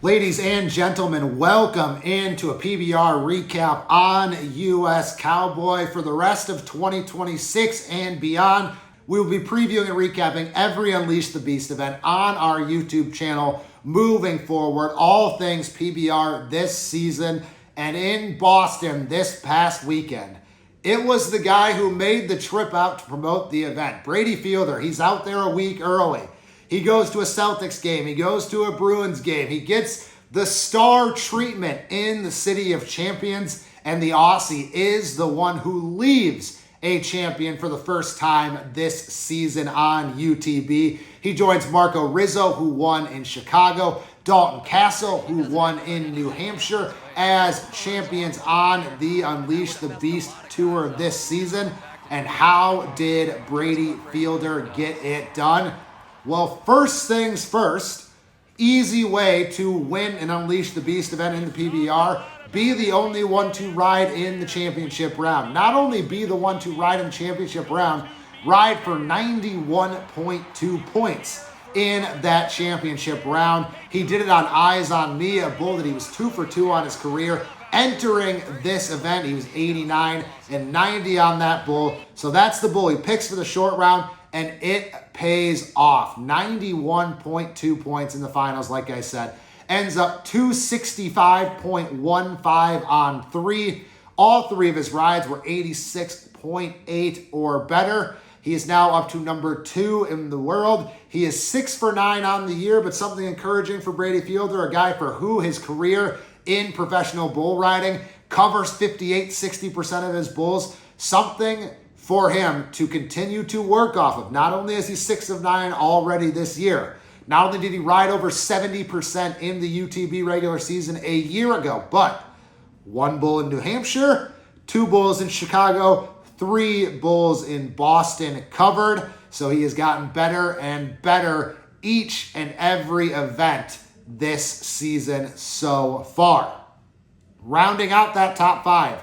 Ladies and gentlemen, welcome into a PBR recap on US Cowboy for the rest of 2026 and beyond. We will be previewing and recapping every Unleash the Beast event on our YouTube channel moving forward. All things PBR this season and in Boston this past weekend. It was the guy who made the trip out to promote the event. Brady Fielder, he's out there a week early. He goes to a Celtics game. He goes to a Bruins game. He gets the star treatment in the City of Champions, and the Aussie is the one who leaves a champion for the first time this season on UTB. He joins Rizzo, who won in Chicago, Dalton Castle, who won in New Hampshire, as champions on the Unleash the Beast tour this season. And how did Brady Fielder get it done? Well, first things first, easy way to win an Unleash the Beast event in the PBR, be the only one to ride in the championship round. Not only be the one to ride in the championship round, ride for 91.2 points in that championship round. He did it on Eyes on Me, a bull that he was 2 for 2 on his career. Entering this event, he was 89 and 90 on that bull. So that's the bull he picks for the short round, and it pays off. 91.2 points in the finals, like I said. Ends up 265.15 on 3. All 3 of his rides were 86.8 or better. He is now up to number 2 in the world. He is 6 for 9 on the year, but something encouraging for Brady Fielder, a guy for who his career in professional bull riding covers 58-60% of his bulls. Something for him to continue to work off of. Not only is he 6 of 9 already this year, not only did he ride over 70% in the UTB regular season a year ago, but 1 bull in New Hampshire, 2 bulls in Chicago, 3 bulls in Boston covered. So he has gotten better and better each and every event this season so far. Rounding out that top 5,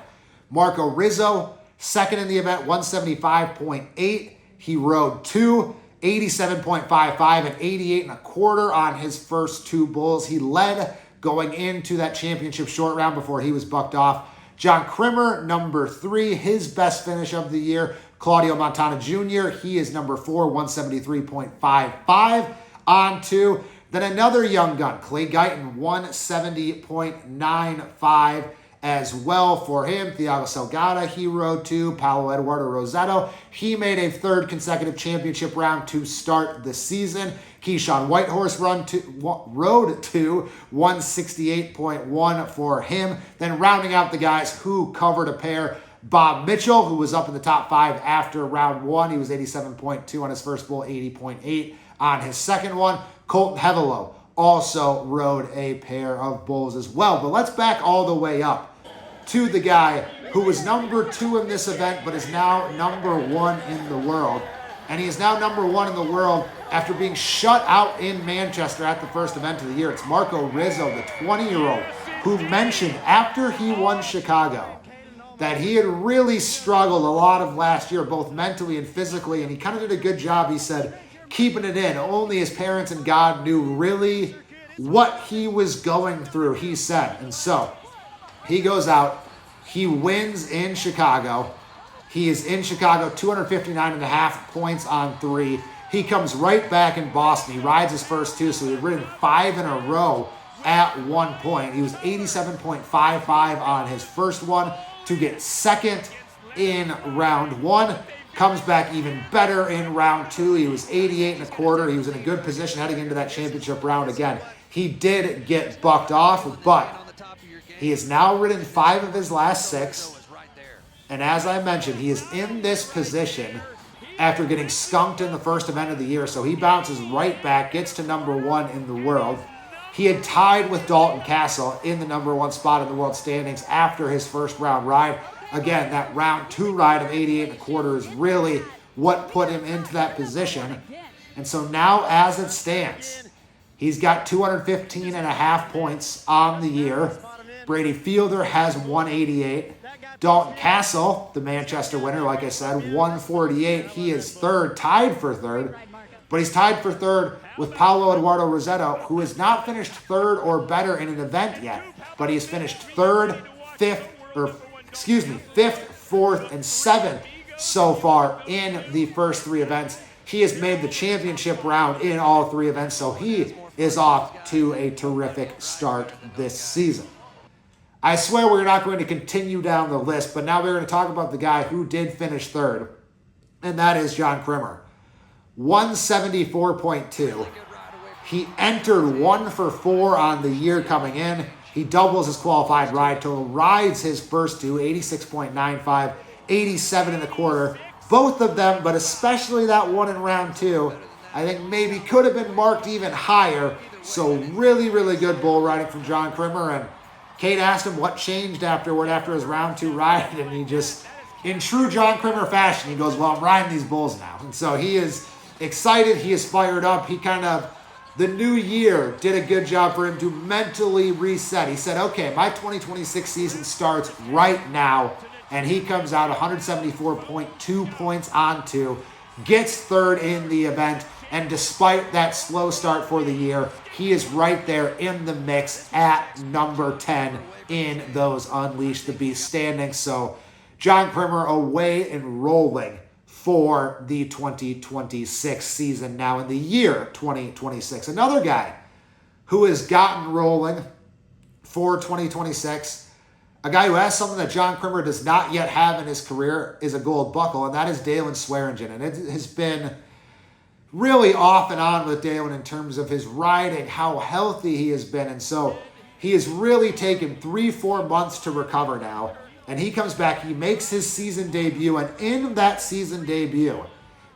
Rizzo, second in the event, 175.8. He rode 2, 87.55 and 88.25 on his first 2 bulls. He led going into that championship short round before he was bucked off. John Crimber, number 3, his best finish of the year. Claudio Montana Jr., he is number 4, 173.55 on 2. Then another young gun, Clay Guyton, 170.95 as well for him. Thiago Salgado, he rode 2. Paolo Eduardo Rosetto, he made a 3rd consecutive championship round to start the season. Keyshawn Whitehorse rode 2, 168.1 for him. Then rounding out the guys who covered a pair, Bob Mitchell, who was up in the top 5 after round 1. He was 87.2 on his first bull, 80.8 on his second one. Colton Hevelo also rode a pair of bulls as well. But let's back all the way up to the guy who was number 2 in this event, but is now number 1 in the world. And he is now number 1 in the world after being shut out in Manchester at the first event of the year. It's Rizzo, the 20-year-old, who mentioned after he won Chicago that he had really struggled a lot of last year, both mentally and physically, and he kind of did a good job, he said, keeping it in. Only his parents and God knew really what he was going through, he said. And so he goes out, he wins in Chicago. He is in Chicago, 259.5 points on 3. He comes right back in Boston. He rides his first 2, so he had ridden 5 in a row at one point. He was 87.55 on his first one to get 2nd in round 1. Comes back even better in round 2. He was 88.25. He was in a good position heading into that championship round again. He did get bucked off, but he has now ridden 5 of his last 6. And as I mentioned, he is in this position after getting skunked in the first event of the year. So he bounces right back, gets to number 1 in the world. He had tied with Dalton Castle in the number 1 spot in the world standings after his first round ride. Again, that round 2 ride of 88.25 is really what put him into that position. And so now as it stands, he's got 215.5 points on the year. Brady Fielder has 188. Dalton Castle, the Manchester winner, like I said, 148. He is 3rd, tied for 3rd. but he's tied for third with Paolo Eduardo Rossetto, who has not finished third or better in an event yet, but he has finished fifth, fourth, and seventh so far in the first three events. He has made the championship round in all three events, so he is off to a terrific start this season. I swear we're not going to continue down the list, but now we're going to talk about the guy who did finish third, and that is John Crimber. 174.2. He entered 1 for 4 on the year coming in. He doubles his qualified ride total, rides his first two, 86.95, 87 in the quarter. Both of them, but especially that one in round 2, I think maybe could have been marked even higher. So really, really good bull riding from John Crimber. And Kate asked him what changed afterward after his round 2 ride, and he just, in true John Crimber fashion, he goes, well, I'm riding these bulls now. And so he is excited. He is fired up. He kind of, the new year did a good job for him to mentally reset. He said, okay, my 2026 season starts right now. And he comes out 174.2 points on 2, gets third in the event. And despite that slow start for the year, he is right there in the mix at number 10 in those Unleash the Beast standings. So John Crimber away and rolling for the 2026 season now in the year 2026. Another guy who has gotten rolling for 2026, a guy who has something that John Crimber does not yet have in his career, is a gold buckle, and that is Dalen Swearingen. And it has been really off and on with Dalen in terms of his riding, how healthy he has been. And so he has really taken 3-4 months to recover now. And he comes back, he makes his season debut, and in that season debut,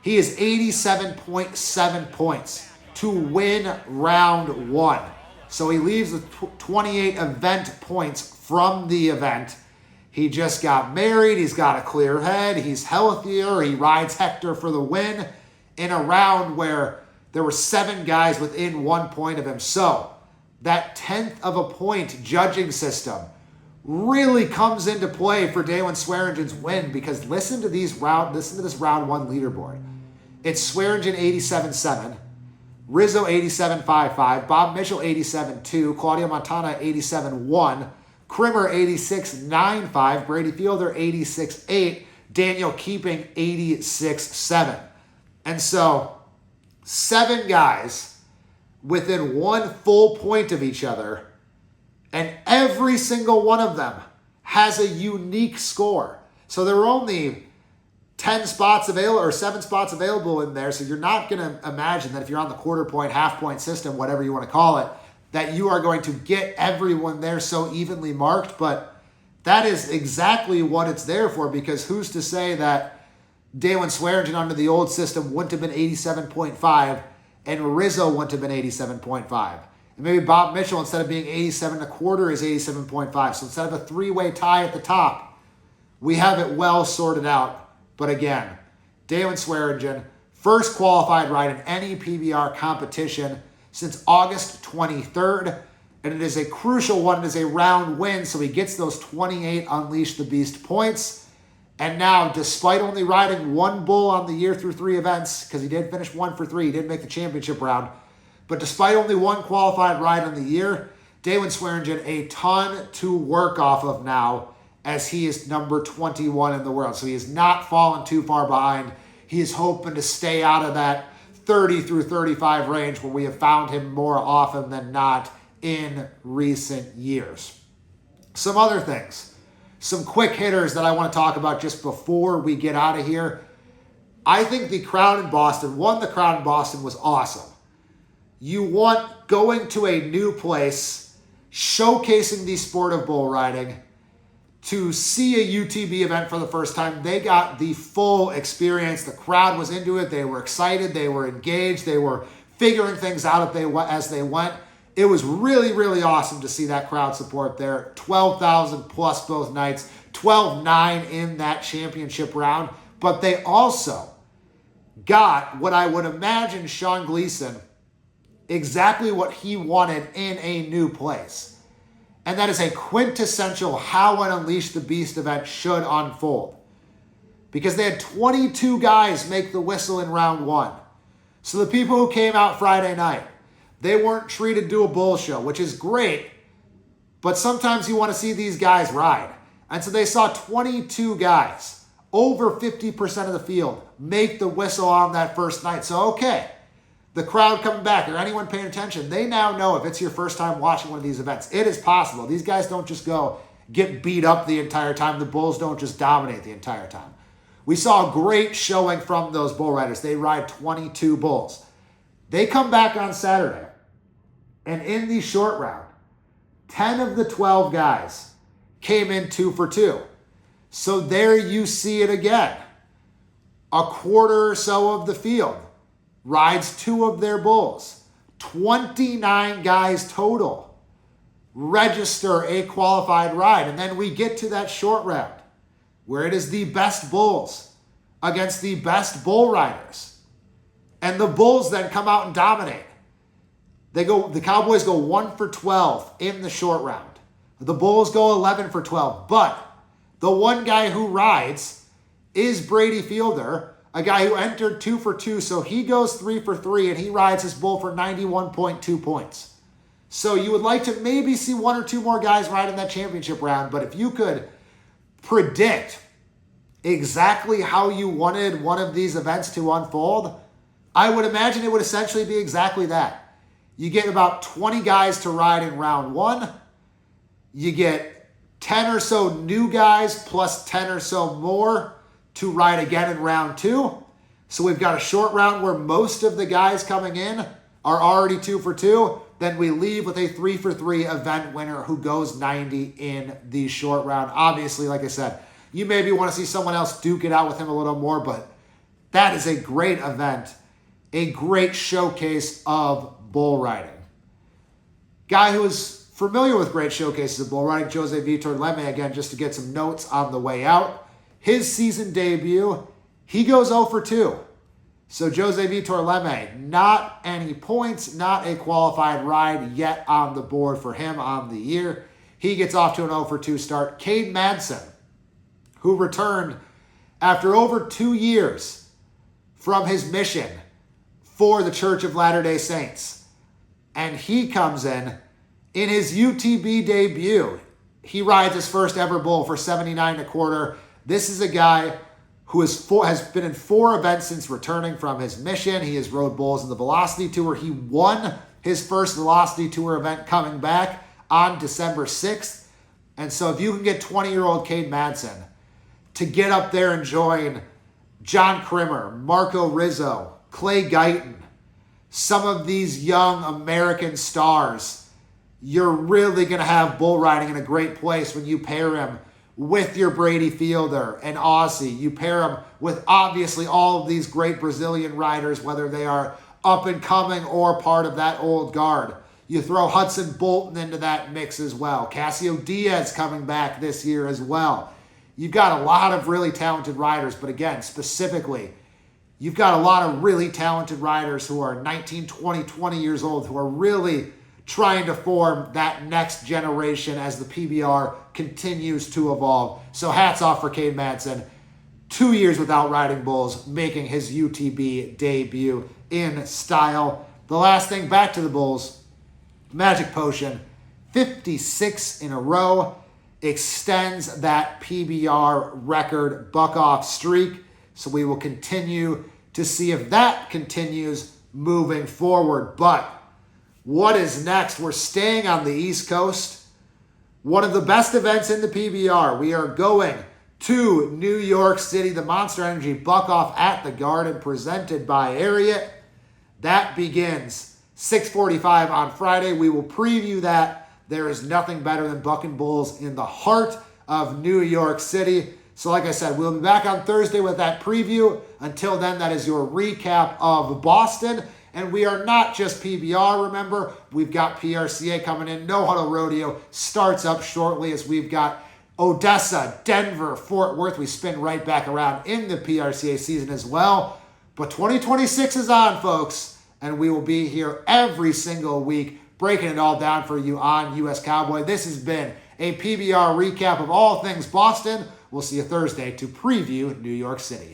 he is 87.7 points to win round 1. So he leaves with 28 event points from the event. He just got married, he's got a clear head, he's healthier, he rides Hector for the win in a round where there were 7 guys within 1 point of him. So that 10th of a point judging system really comes into play for Dalen Swearingen's win, because listen to this round 1 leaderboard. It's Swearingen 87.7, Rizzo 87.55, Bob Mitchell 87.2, Claudio Montana 87.1, Crimber 86.95, Brady Fielder 86.8, Daniel Keeping 86.7. And so 7 guys within 1 full point of each other, and every single one of them has a unique score. So there were only 10 spots available, or 7 spots available in there. So you're not going to imagine that if you're on the quarter point, half point system, whatever you want to call it, that you are going to get everyone there so evenly marked. But that is exactly what it's there for, because who's to say that Dalen Swearingen under the old system wouldn't have been 87.5 and Rizzo wouldn't have been 87.5. And maybe Bob Mitchell, instead of being 87.25, is 87.5. So instead of a 3-way tie at the top, we have it well sorted out. But again, Dalen Swearingen, first qualified ride in any PBR competition since August 23rd. And it is a crucial one. It is a round win, so he gets those 28 Unleash the Beast points. And now, despite only riding 1 bull on the year through 3 events, because he did finish 1 for 3, he did make the championship round, but despite only 1 qualified ride on the year, Dalen Swearingen a ton to work off of now, as he is number 21 in the world. So he has not fallen too far behind. He is hoping to stay out of that 30 through 35 range where we have found him more often than not in recent years. Some other things, some quick hitters that I want to talk about just before we get out of here. I think the crowd in Boston was awesome. You want going to a new place, showcasing the sport of bull riding, to see a UTB event for the first time. They got the full experience. The crowd was into it. They were excited. They were engaged. They were figuring things out as they went. It was really, really awesome to see that crowd support there. 12,000 plus both nights, 12-9 in that championship round. But they also got what I would imagine Sean Gleason, exactly what he wanted in a new place. And that is a quintessential how an Unleash the Beast event should unfold. Because they had 22 guys make the whistle in round 1. So the people who came out Friday night, they weren't treated to a bull show, which is great, but sometimes you want to see these guys ride. And so they saw 22 guys, over 50% of the field, make the whistle on that first night. So, okay, the crowd coming back or anyone paying attention, they now know if it's your first time watching one of these events, it is possible. These guys don't just go get beat up the entire time. The bulls don't just dominate the entire time. We saw a great showing from those bull riders. They ride 22 bulls. They come back on Saturday, and in the short round, 10 of the 12 guys came in 2 for 2. So there you see it again. A quarter or so of the field rides 2 of their bulls. 29 guys total register a qualified ride. And then we get to that short round where it is the best bulls against the best bull riders. And the bulls then come out and dominate. The Cowboys go 1 for 12 in the short round. The bulls go 11 for 12. But the one guy who rides is Brady Fielder, a guy who entered 2 for 2. So he goes 3 for 3 and he rides his bull for 91.2 points. So you would like to maybe see 1 or 2 more guys ride in that championship round. But if you could predict exactly how you wanted one of these events to unfold, I would imagine it would essentially be exactly that. You get about 20 guys to ride in round 1. You get 10 or so new guys plus 10 or so more to ride again in round 2. So we've got a short round where most of the guys coming in are already 2 for 2. Then we leave with a 3 for 3 event winner who goes 90 in the short round. Obviously, like I said, you maybe want to see someone else duke it out with him a little more, but that is a great event, a great showcase of bull riding. Guy who is familiar with great showcases of bull riding, Jose Vitor Leme, again, just to get some notes on the way out. His season debut, he goes 0 for 2. So Jose Vitor Leme, not any points, not a qualified ride yet on the board for him on the year. He gets off to an 0 for 2 start. Cade Madsen, who returned after over 2 years from his mission for the Church of Latter-day Saints. And he comes in his UTB debut. He rides his first ever bull for 79.25. This is a guy who has been in 4 events since returning from his mission. He has rode bulls in the Velocity Tour. He won his first Velocity Tour event coming back on December 6th. And so if you can get 20-year-old Cade Madsen to get up there and join John Crimber, Marco Rizzo, Clay Guyton, some of these young American stars, you're really going to have bull riding in a great place when you pair him with your Brady Fielder and Aussie. You pair him with obviously all of these great Brazilian riders, whether they are up and coming or part of that old guard. You throw Hudson Bolton into that mix as well. Casio Diaz coming back this year as well. You've got a lot of really talented riders, but again, specifically, you've got a lot of really talented riders who are 19, 20 years old who are really trying to form that next generation as the PBR continues to evolve. So hats off for Cade Madsen. 2 years without riding bulls, making his UTB debut in style. The last thing, back to the bulls. Magic Potion, 56 in a row, extends that PBR record buck-off streak. So we will continue to see if that continues moving forward. But what is next? We're staying on the East Coast. One of the best events in the PBR. We are going to New York City, the Monster Energy Buck-Off at the Garden, presented by Ariat. That begins 6:45 on Friday. We will preview that. There is nothing better than bucking bulls in the heart of New York City. So like I said, we'll be back on Thursday with that preview. Until then, that is your recap of Boston. And we are not just PBR, remember. We've got PRCA coming in. No Huddle Rodeo starts up shortly as we've got Odessa, Denver, Fort Worth. We spin right back around in the PRCA season as well. But 2026 is on, folks. And we will be here every single week breaking it all down for you on US Cowboy. This has been a PBR recap of all things Boston. We'll see you Thursday to preview New York City.